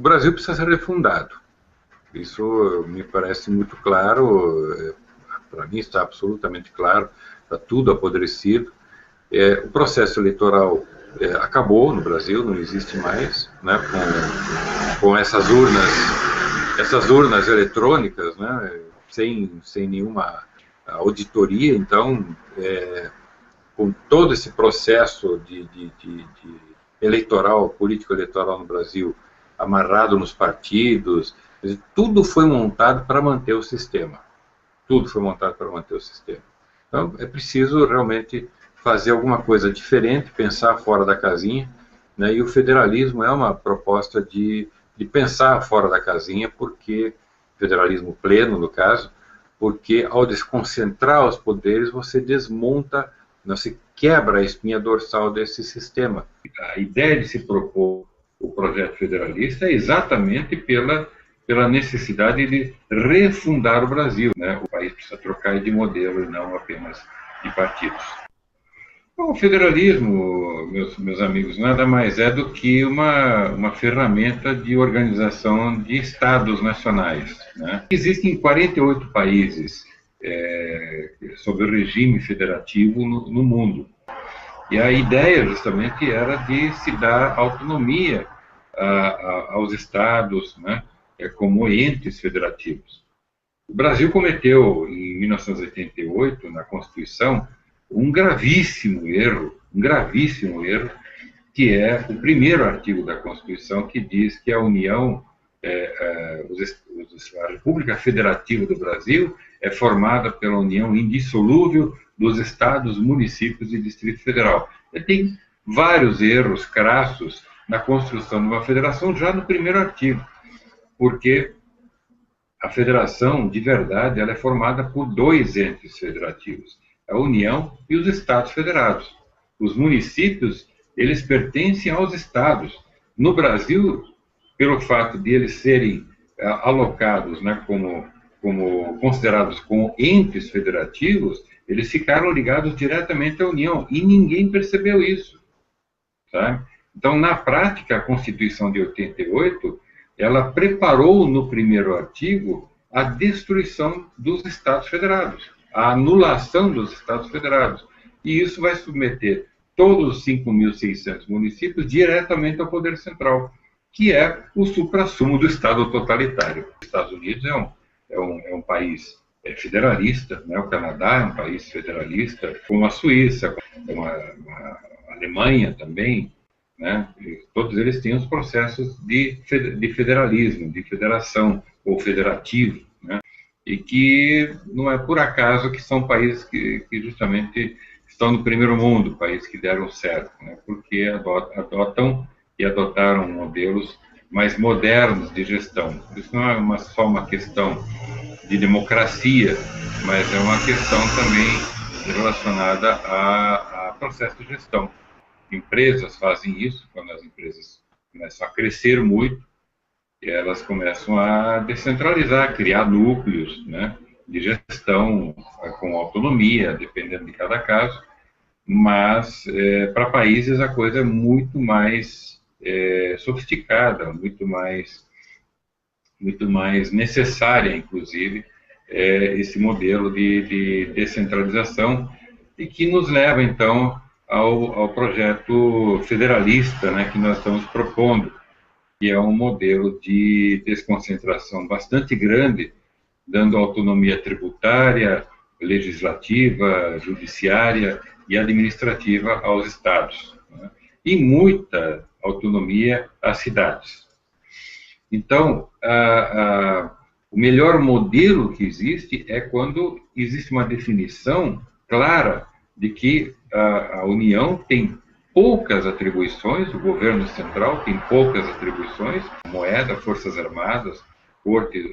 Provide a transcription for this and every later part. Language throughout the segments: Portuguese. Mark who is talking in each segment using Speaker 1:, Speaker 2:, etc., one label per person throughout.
Speaker 1: O Brasil precisa ser refundado. Isso me parece muito claro, para mim está absolutamente claro, está tudo apodrecido. O processo eleitoral acabou no Brasil, não existe mais, né, com essas urnas eletrônicas, né, sem nenhuma auditoria. Então, com todo esse processo de eleitoral, político-eleitoral no Brasil, amarrado nos partidos, tudo foi montado para manter o sistema. Tudo foi montado para manter o sistema. Então, é preciso realmente fazer alguma coisa diferente, pensar fora da casinha, né? E o federalismo é uma proposta de pensar fora da casinha, porque, federalismo pleno, no caso, porque ao desconcentrar os poderes, você desmonta, você quebra a espinha dorsal desse sistema. A ideia de se propor o projeto federalista é exatamente pela necessidade de refundar o Brasil, né? O país precisa trocar de modelo e não apenas de partidos. Bom, o federalismo, meus amigos, nada mais é do que uma ferramenta de organização de estados nacionais, né? Existem 48 países sob o regime federativo no mundo. E a ideia justamente era de se dar autonomia aos estados, né, como entes federativos. O Brasil cometeu, em 1988, na Constituição, um gravíssimo erro, que é o primeiro artigo da Constituição, que diz que a União, a República Federativa do Brasil é formada pela união indissolúvel dos estados, municípios e Distrito Federal. Ele tem vários erros crassos na construção de uma federação já no primeiro artigo, porque a federação, de verdade, ela é formada por dois entes federativos, a União e os Estados Federados. Os municípios, eles pertencem aos estados. No Brasil, pelo fato de eles serem alocados, né, como considerados como entes federativos, eles ficaram ligados diretamente à União, e ninguém percebeu isso, tá? Então, na prática, a Constituição de 88, ela preparou no primeiro artigo a destruição dos Estados Federados, a anulação dos Estados Federados, e isso vai submeter todos os 5.600 municípios diretamente ao poder central, que é o suprassumo do Estado totalitário. Os Estados Unidos é um país federalista, né? O Canadá é um país federalista, como a Suíça, como a Alemanha também, né? Todos eles têm os processos de federalismo, de federação ou federativo, né? E que não é por acaso que são países que justamente estão no primeiro mundo, países que deram certo, né? Porque adotam e adotaram modelos mais modernos de gestão. Isso não é só uma questão de democracia, mas é uma questão também relacionada a processo de gestão. Empresas fazem isso quando as empresas começam a crescer muito, e elas começam a descentralizar, criar núcleos, né, de gestão com autonomia, dependendo de cada caso, mas para países a coisa é muito mais sofisticada, muito mais necessária, inclusive, esse modelo de descentralização, e que nos leva, então, ao projeto federalista, né, que nós estamos propondo, que é um modelo de desconcentração bastante grande, dando autonomia tributária, legislativa, judiciária e administrativa aos estados, né, e muita autonomia às cidades. Então, o melhor modelo que existe é quando existe uma definição clara de que a União tem poucas atribuições, o governo central tem poucas atribuições, moeda, Forças Armadas, Corte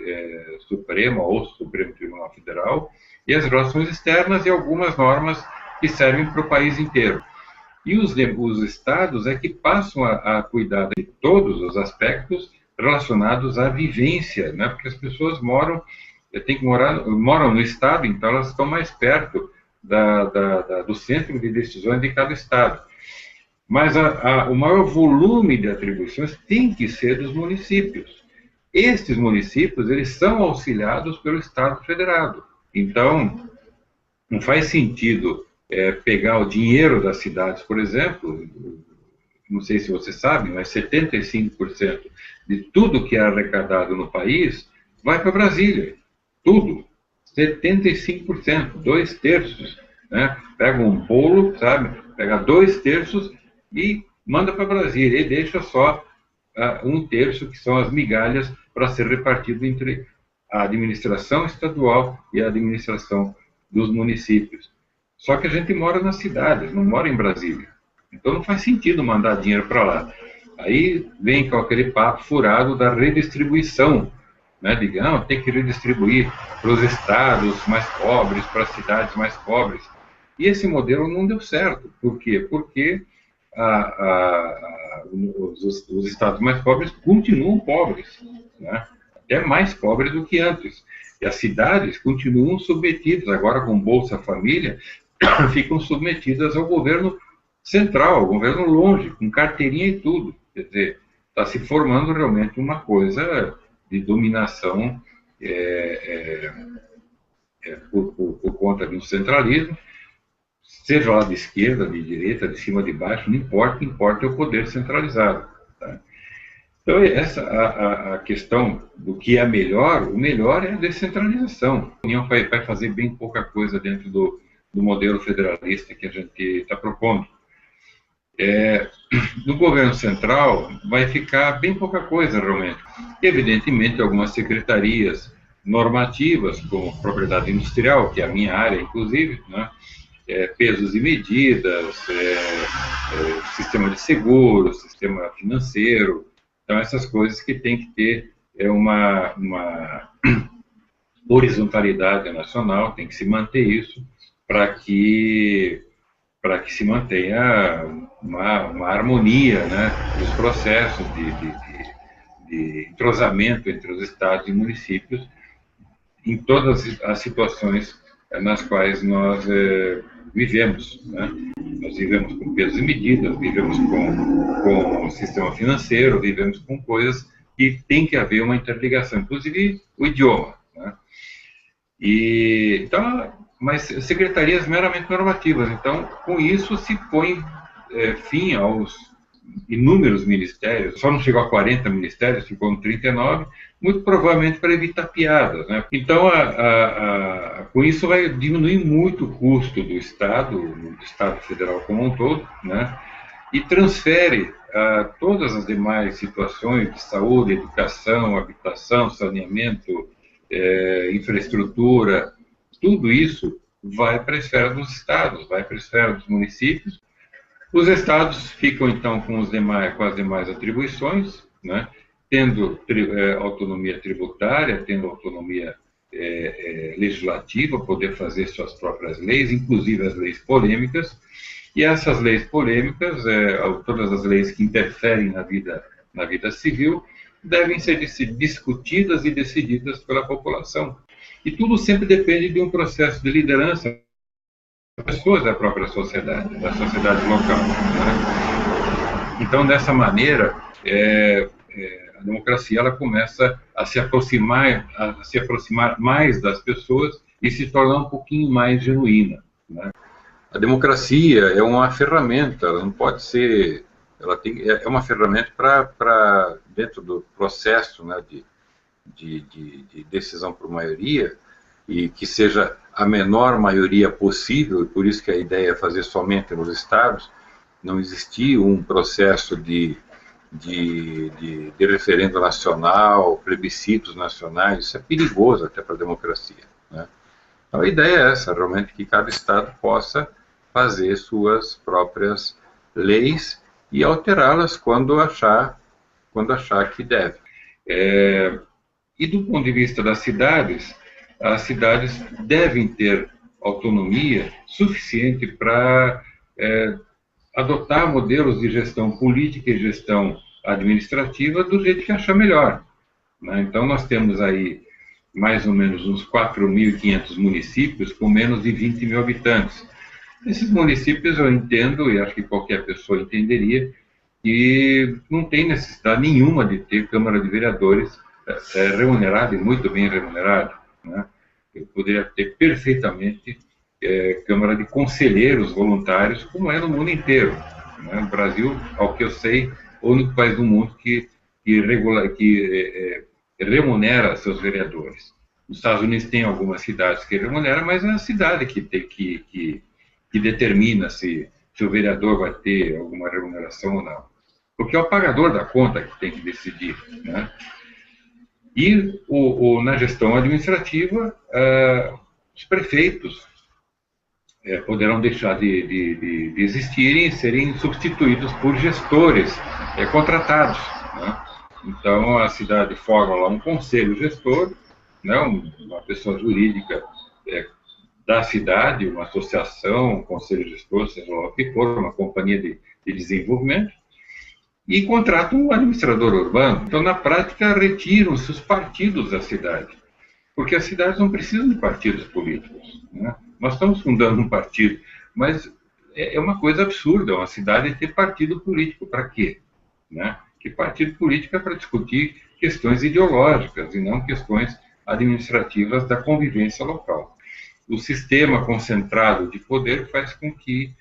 Speaker 1: Suprema ou Supremo Tribunal Federal, e as relações externas e algumas normas que servem para o país inteiro. E os estados é que passam a cuidar de todos os aspectos relacionados à vivência, né? Porque as pessoas moram no estado, então elas estão mais perto do centro de decisões de cada estado. mas o maior volume de atribuições tem que ser dos municípios. Estes municípios, eles são auxiliados pelo Estado Federado. Então, não faz sentido pegar o dinheiro das cidades, por exemplo, não sei se você sabe, mas 75% de tudo que é arrecadado no país vai para Brasília. Tudo. 75%, 2/3. Né? Pega um bolo, sabe? Pega 2/3 e manda para Brasília. E deixa só 1/3, que são as migalhas, para ser repartido entre a administração estadual e a administração dos municípios. Só que a gente mora nas cidades, não mora em Brasília. Então não faz sentido mandar dinheiro para lá. Aí vem com aquele papo furado da redistribuição, né? Digamos, tem que redistribuir para os estados mais pobres, para as cidades mais pobres. E esse modelo não deu certo. Por quê? Porque os estados mais pobres continuam pobres, né? Até mais pobres do que antes. E as cidades continuam submetidas, agora com Bolsa Família, ficam submetidas ao governo central, ao governo longe, com carteirinha e tudo. Quer dizer, está se formando realmente uma coisa de dominação por conta do centralismo, seja lá de esquerda, de direita, de cima, de baixo, não importa, importa é o poder centralizado. Tá? Então, essa a questão do que é melhor, o melhor é a descentralização. A União vai fazer bem pouca coisa dentro do modelo federalista que a gente está propondo. No governo central vai ficar bem pouca coisa realmente. Evidentemente, algumas secretarias normativas, como propriedade industrial, que é a minha área, inclusive, né? Pesos e medidas, sistema de seguro, sistema financeiro. Então, essas coisas que tem que ter uma horizontalidade nacional, tem que se manter isso para que se mantenha uma harmonia, né, dos processos de entrosamento entre os estados e municípios em todas as situações nas quais nós vivemos. Né? Nós vivemos com pesos e medidas, vivemos com o sistema financeiro, vivemos com coisas que tem que haver uma interligação, inclusive o idioma. Né? Então, mas secretarias meramente normativas. Então, com isso se põe fim aos inúmeros ministérios. Só não chegou a 40 ministérios, ficou no 39, muito provavelmente para evitar piadas. Né? Então, com isso vai diminuir muito o custo do Estado Federal como um todo, né? E transfere todas as demais situações de saúde, educação, habitação, saneamento, infraestrutura, tudo isso vai para a esfera dos estados, vai para a esfera dos municípios. Os estados ficam, então, com as demais atribuições, né? Tendo autonomia tributária, tendo autonomia legislativa, poder fazer suas próprias leis, inclusive as leis polêmicas. E essas leis polêmicas, todas as leis que interferem na vida civil, devem ser discutidas e decididas pela população. E tudo sempre depende de um processo de liderança das pessoas da própria sociedade, da sociedade local. Né? Então, dessa maneira, a democracia ela começa a se aproximar mais das pessoas e se tornar um pouquinho mais genuína. Né? A democracia é uma ferramenta, ela não pode ser, é uma ferramenta para dentro do processo, né, de decisão por maioria, e que seja a menor maioria possível, e por isso que a ideia é fazer somente nos estados, não existir um processo de referendo nacional, plebiscitos nacionais, isso é perigoso até para a democracia. Né? Então a ideia é essa, realmente que cada estado possa fazer suas próprias leis e alterá-las quando achar que deve. E do ponto de vista das cidades, as cidades devem ter autonomia suficiente para adotar modelos de gestão política e gestão administrativa do jeito que achar melhor. Né? Então, nós temos aí mais ou menos uns 4.500 municípios com menos de 20 mil habitantes. Esses municípios eu entendo, e acho que qualquer pessoa entenderia, que não tem necessidade nenhuma de ter Câmara de Vereadores remunerada e muito bem remunerada, né? Eu poderia ter perfeitamente Câmara de Conselheiros Voluntários, como é no mundo inteiro, né? O Brasil, ao que eu sei, é o único país do mundo que remunera seus vereadores. Os Estados Unidos tem algumas cidades que remuneram, mas é a cidade que determina se o vereador vai ter alguma remuneração ou não. Porque é o pagador da conta que tem que decidir, né? E na gestão administrativa, os prefeitos poderão deixar de existirem e serem substituídos por gestores contratados, né? Então, a cidade forma lá um conselho gestor, né, uma pessoa jurídica da cidade, uma associação, um conselho gestor, seja lá o que for, uma companhia de desenvolvimento, e contrata um administrador urbano. Então, na prática, retiram-se os partidos da cidade, porque as cidades não precisam de partidos políticos, né? Nós estamos fundando um partido, mas é uma coisa absurda uma cidade ter partido político. Para quê? Né? Que partido político é para discutir questões ideológicas e não questões administrativas da convivência local. O sistema concentrado de poder faz com que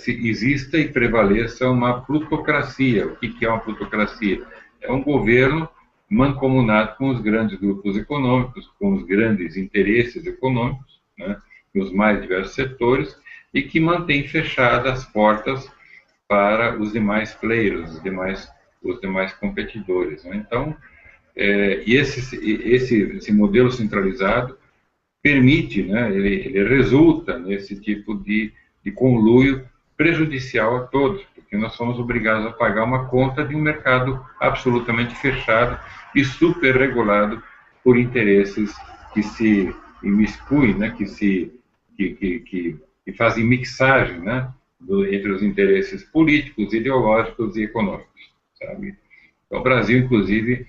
Speaker 1: exista e prevaleça uma plutocracia. O que é uma plutocracia? É um governo mancomunado com os grandes grupos econômicos, com os grandes interesses econômicos, né, nos mais diversos setores, e que mantém fechadas as portas para os demais players, os demais competidores, né? Então, esse modelo centralizado permite, né, ele resulta nesse tipo de conluio prejudicial a todos, porque nós somos obrigados a pagar uma conta de um mercado absolutamente fechado e superregulado por interesses que se imiscuem, né, que fazem mixagem, né, entre os interesses políticos, ideológicos e econômicos, sabe? Então, o Brasil, inclusive,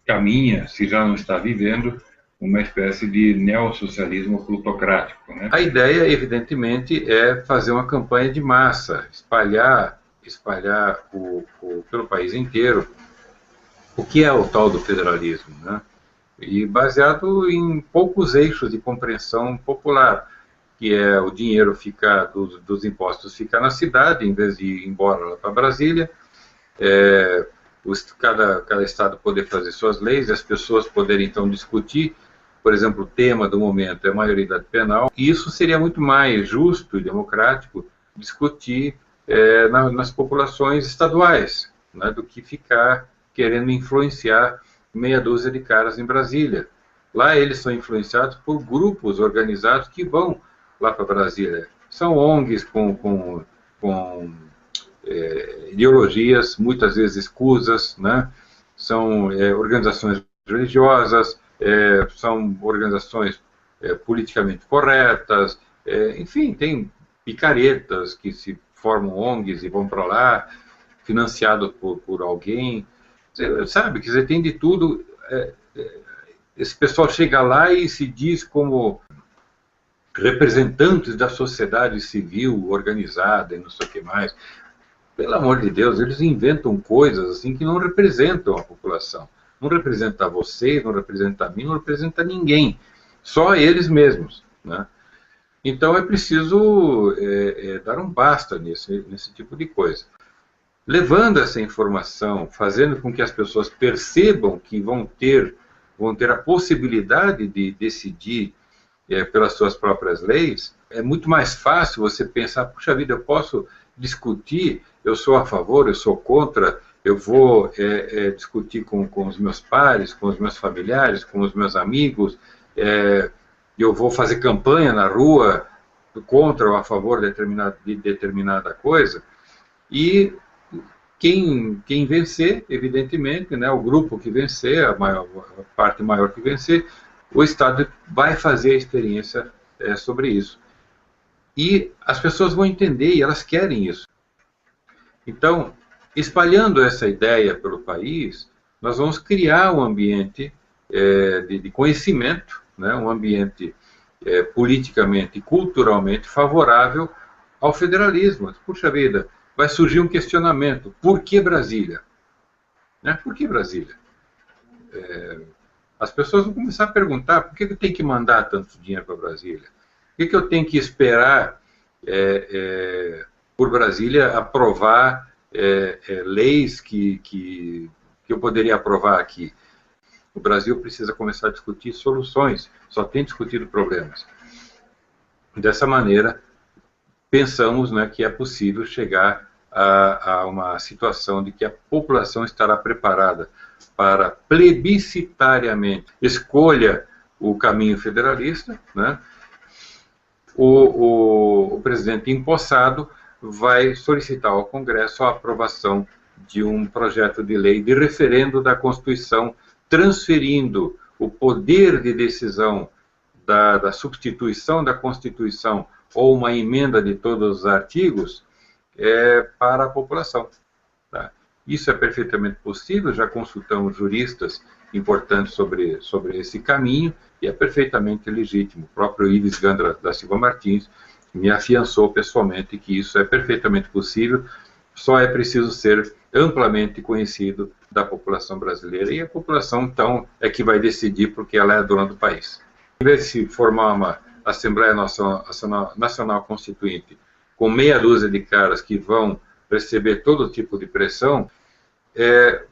Speaker 1: caminha, se já não está vivendo, uma espécie de neossocialismo plutocrático, né? A ideia, evidentemente, é fazer uma campanha de massa, espalhar pelo país inteiro o que é o tal do federalismo, né? E baseado em poucos eixos de compreensão popular, que é o dinheiro dos impostos ficar na cidade, em vez de ir embora lá para Brasília, cada estado poder fazer suas leis, as pessoas poderem então discutir. Por exemplo, o tema do momento é a maioridade penal, e isso seria muito mais justo e democrático discutir nas populações estaduais, né, do que ficar querendo influenciar meia dúzia de caras em Brasília. Lá eles são influenciados por grupos organizados que vão lá para Brasília. São ONGs com ideologias muitas vezes escusas, né? São organizações religiosas, são organizações politicamente corretas, enfim, tem picaretas que se formam ONGs e vão para lá, financiados por alguém, sabe, quer dizer, tem de tudo. Esse pessoal chega lá e se diz como representantes da sociedade civil organizada e não sei o que mais. Pelo amor de Deus, eles inventam coisas assim que não representam a população. Não representa você, não representa a mim, não representa ninguém. Só eles mesmos, né? Então é preciso dar um basta nesse tipo de coisa. Levando essa informação, fazendo com que as pessoas percebam que vão ter a possibilidade de decidir pelas suas próprias leis, é muito mais fácil você pensar, puxa vida, eu posso discutir, eu sou a favor, eu sou contra, eu vou discutir com os meus pares, com os meus familiares, com os meus amigos, eu vou fazer campanha na rua contra ou a favor de determinada coisa, e quem vencer, evidentemente, né, o grupo que vencer, a parte maior que vencer, o Estado vai fazer a experiência sobre isso. E as pessoas vão entender, e elas querem isso. Então, espalhando essa ideia pelo país, nós vamos criar um ambiente de conhecimento, né, um ambiente politicamente e culturalmente favorável ao federalismo. Puxa vida, vai surgir um questionamento: por que Brasília? Né? Por que Brasília? As pessoas vão começar a perguntar: por que eu tenho que mandar tanto dinheiro para Brasília? Por que eu tenho que esperar por Brasília aprovar leis que eu poderia aprovar aqui? O Brasil precisa começar a discutir soluções, só tem discutido problemas. Dessa maneira, pensamos, né, que é possível chegar a uma situação de que a população estará preparada para plebiscitariamente escolha o caminho federalista, né? O presidente empossado vai solicitar ao Congresso a aprovação de um projeto de lei de referendo da Constituição, transferindo o poder de decisão da substituição da Constituição ou uma emenda de todos os artigos para a população. Tá? Isso é perfeitamente possível, já consultamos juristas importantes sobre esse caminho, e é perfeitamente legítimo. O próprio Ives Gandra da Silva Martins me afiançou pessoalmente que isso é perfeitamente possível, só é preciso ser amplamente conhecido da população brasileira, e a população, então, é que vai decidir, porque ela é a dona do país. Em vez de se formar uma Assembleia Nacional Constituinte com meia dúzia de caras que vão receber todo tipo de pressão, é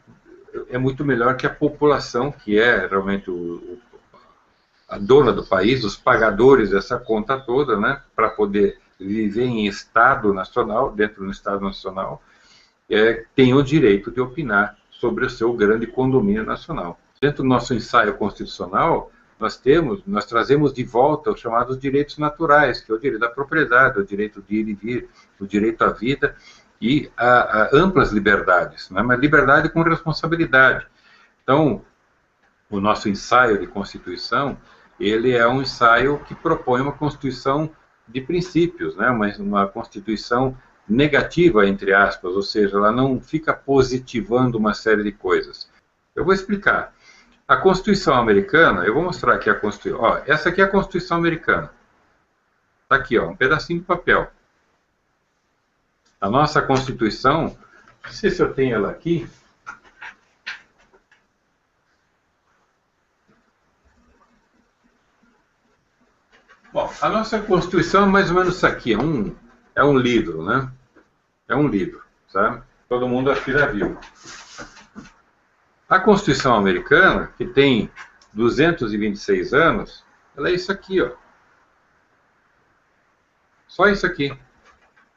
Speaker 1: muito melhor que a população, que é realmente a dona do país, os pagadores dessa conta toda, né, para poder viver em Estado Nacional, dentro do Estado Nacional, tem o direito de opinar sobre o seu grande condomínio nacional. Dentro do nosso ensaio constitucional, nós trazemos de volta os chamados direitos naturais, que é o direito da propriedade, o direito de ir e vir, o direito à vida e a amplas liberdades, né? Mas liberdade com responsabilidade. Então, o nosso ensaio de Constituição, ele é um ensaio que propõe uma Constituição de princípios, né? Uma Constituição negativa, entre aspas, ou seja, ela não fica positivando uma série de coisas. Eu vou explicar. A Constituição americana, eu vou mostrar aqui a Constituição. Ó, essa aqui é a Constituição americana. Está aqui, ó, um pedacinho de papel. A nossa Constituição, não sei se eu tenho ela aqui. Bom, a nossa Constituição é mais ou menos isso aqui, é um livro, né? É um livro, sabe? Todo mundo acho que já viu. A Constituição americana, que tem 226 anos, ela é isso aqui, ó. Só isso aqui.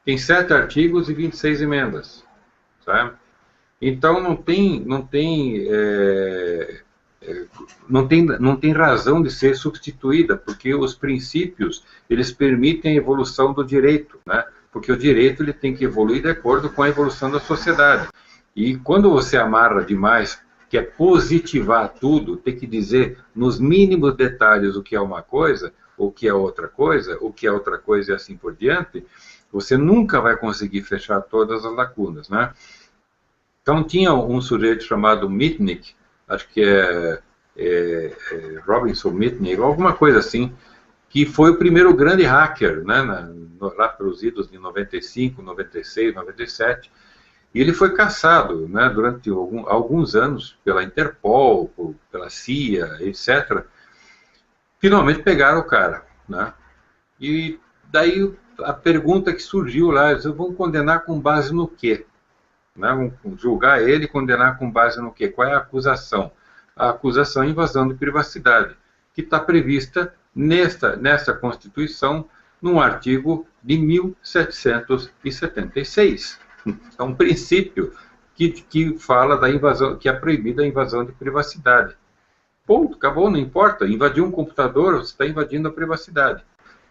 Speaker 1: Tem 7 artigos e 26 emendas, sabe? Então não tem razão de ser substituída, porque os princípios, eles permitem a evolução do direito, né? Porque o direito ele tem que evoluir de acordo com a evolução da sociedade. E quando você amarra demais, que é positivar tudo, tem que dizer nos mínimos detalhes o que é uma coisa, o que é outra coisa, o que é outra coisa e assim por diante, você nunca vai conseguir fechar todas as lacunas, né? Então tinha um sujeito chamado Mitnick, acho que Robinson Mitnick, alguma coisa assim, que foi o primeiro grande hacker, né, lá pelos idos de 95, 96, 97, e ele foi caçado, né, durante alguns anos pela Interpol, pela CIA, etc. Finalmente pegaram o cara, né? E daí a pergunta que surgiu lá, eles vão condenar com base no quê? Né? Vão julgar ele e condenar com base no quê? Qual é a acusação? A acusação é invasão de privacidade, que está prevista nesta Constituição, num artigo de 1776. É um princípio que fala da invasão, que é proibida a invasão de privacidade. Ponto, acabou, não importa. Invadir um computador, você está invadindo a privacidade.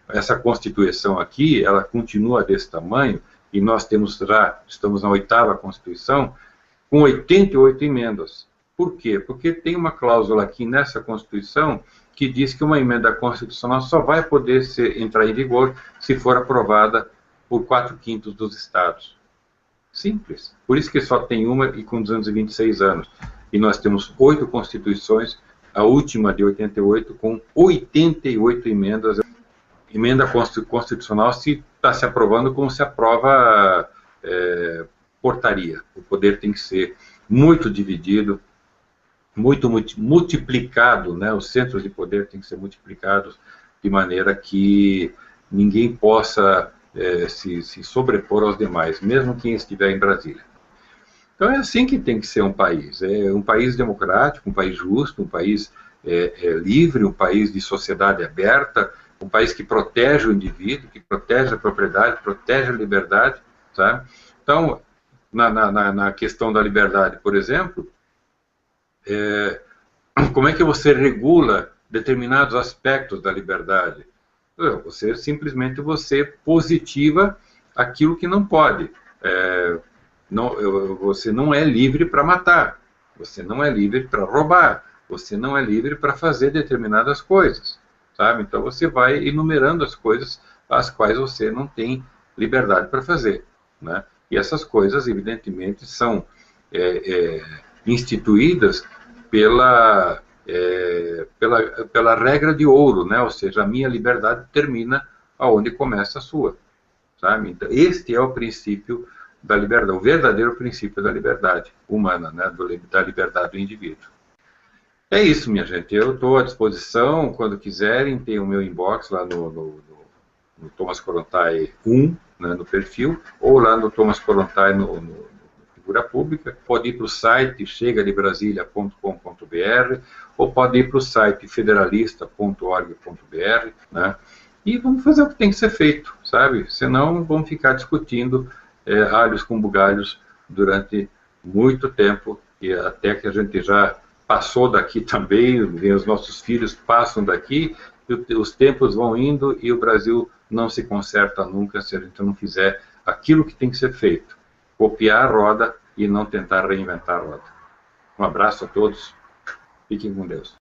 Speaker 1: Essa Constituição aqui, ela continua desse tamanho, e nós estamos na 8ª Constituição, com 88 emendas. Por quê? Porque tem uma cláusula aqui nessa Constituição que diz que uma emenda constitucional só vai poder entrar em vigor se for aprovada por 4/5 dos estados. Simples. Por isso que só tem uma e com 226 anos. E nós temos 8 constituições, a última de 88, com 88 emendas. emenda constitucional se está se aprovando como se aprova portaria. O poder tem que ser muito dividido, muito multiplicado, né? Os centros de poder têm que ser multiplicados de maneira que ninguém possa se sobrepor aos demais, mesmo quem estiver em Brasília. Então é assim que tem que ser um país. É um país democrático, um país justo, um país livre, um país de sociedade aberta, um país que protege o indivíduo, que protege a propriedade, protege a liberdade, sabe? Então, na questão da liberdade, por exemplo, como é que você regula determinados aspectos da liberdade? Você simplesmente positiva aquilo que não pode. Você não é livre para matar, você não é livre para roubar, você não é livre para fazer determinadas coisas, sabe? Então você vai enumerando as coisas as quais você não tem liberdade para fazer, né? E essas coisas, evidentemente, são instituídas pela regra de ouro, né? Ou seja, a minha liberdade termina aonde começa a sua, sabe? Então, este é o princípio da liberdade, o verdadeiro princípio da liberdade humana, né? Da liberdade do indivíduo. É isso, minha gente. Eu estou à disposição, quando quiserem, tem o meu inbox lá no Thomas Kollontai 1, né, no perfil, ou lá no Thomas Kollontai no Figura Pública. Pode ir para o site chegadebrasilia.com.br ou pode ir para o site federalista.org.br, né? E vamos fazer o que tem que ser feito, sabe? Senão vamos ficar discutindo alhos com bugalhos durante muito tempo, e até que a gente já passou daqui também, os nossos filhos passam daqui, os tempos vão indo e o Brasil não se conserta nunca se a gente não fizer aquilo que tem que ser feito. Copiar a roda e não tentar reinventar a roda. Um abraço a todos. Fiquem com Deus.